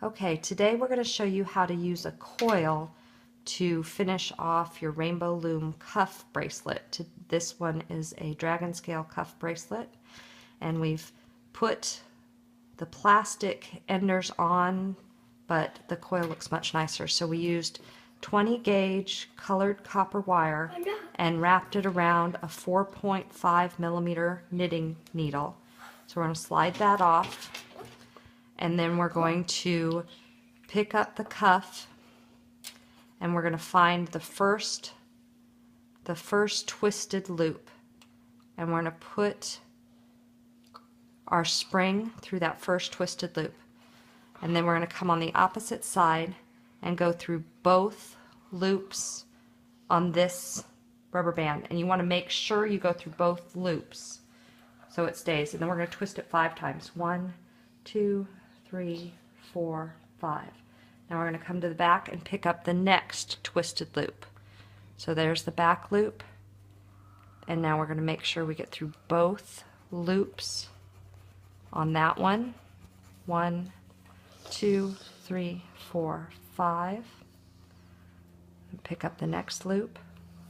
Okay, today we're going to show you how to use a coil to finish off your rainbow loom cuff bracelet. This one is a dragon scale cuff bracelet, and we've put the plastic enders on, but the coil looks much nicer. So we used 20 gauge colored copper wire and wrapped it around a 4.5 millimeter knitting needle. So we're going to slide that off. And then we're going to pick up the cuff, and we're going to find the first twisted loop, and we're going to put our spring through that first twisted loop, and then we're going to come on the opposite side and go through both loops on this rubber band. And you want to make sure you go through both loops so it stays. And then we're going to twist it 5 times. 1, 2, 3, 4, 5. Now we're going to come to the back and pick up the next twisted loop. So there's the back loop, and now we're going to make sure we get through both loops on that one. 1, 2, 3, 4, 5. And pick up the next loop.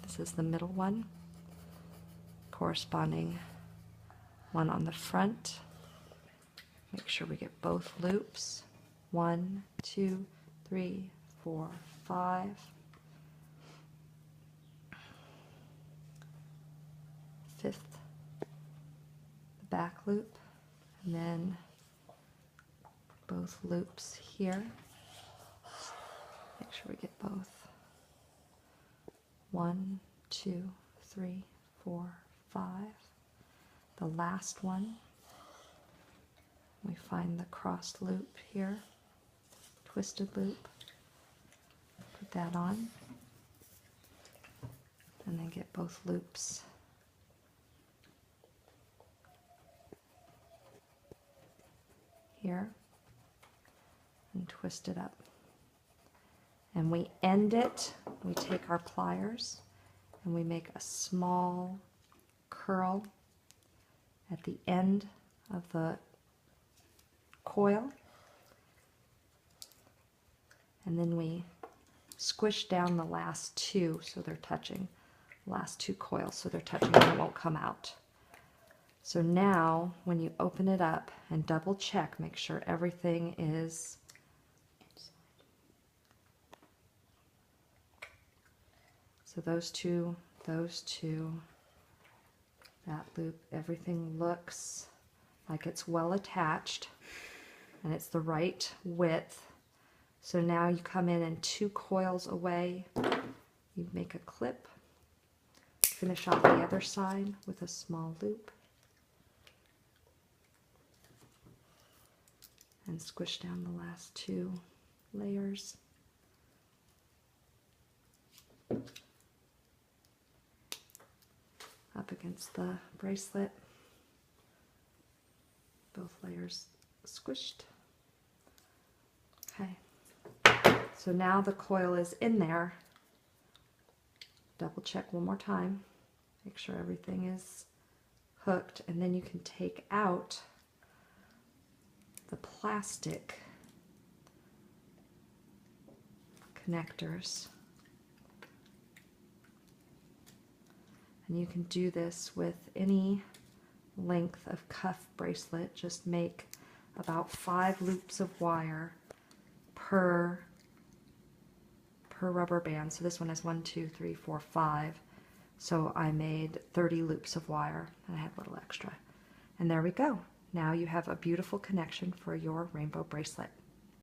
This is the middle one, corresponding one on the front. Make sure we get both loops. 1, 2, 3, 4, 5. Fifth, the back loop, and then both loops here. Make sure we get both. 1, 2, 3, 4, 5. The last one. We find the crossed loop here, twisted loop, put that on, and then get both loops. Here, and twist it up. And we end it, we take our pliers, and we make a small curl at the end of the coil, and then we squish down the last 2 so they're touching, last 2 coils so they're touching and it won't come out. So now when you open it up and double check, make sure everything is so those two, that loop, everything looks like it's well attached and it's the right width. So now you come in and 2 coils away, you make a clip, finish off the other side with a small loop, and squish down the last 2 layers. Up against the bracelet, both layers squished. Okay, so now the coil is in there. Double check one more time, make sure everything is hooked, and then you can take out the plastic connectors. And you can do this with any length of cuff bracelet. Just make about 5 loops of wire per rubber band. So this one has 1, 2, 3, 4, 5. So I made 30 loops of wire, and I had a little extra. And there we go. Now you have a beautiful connection for your rainbow bracelet.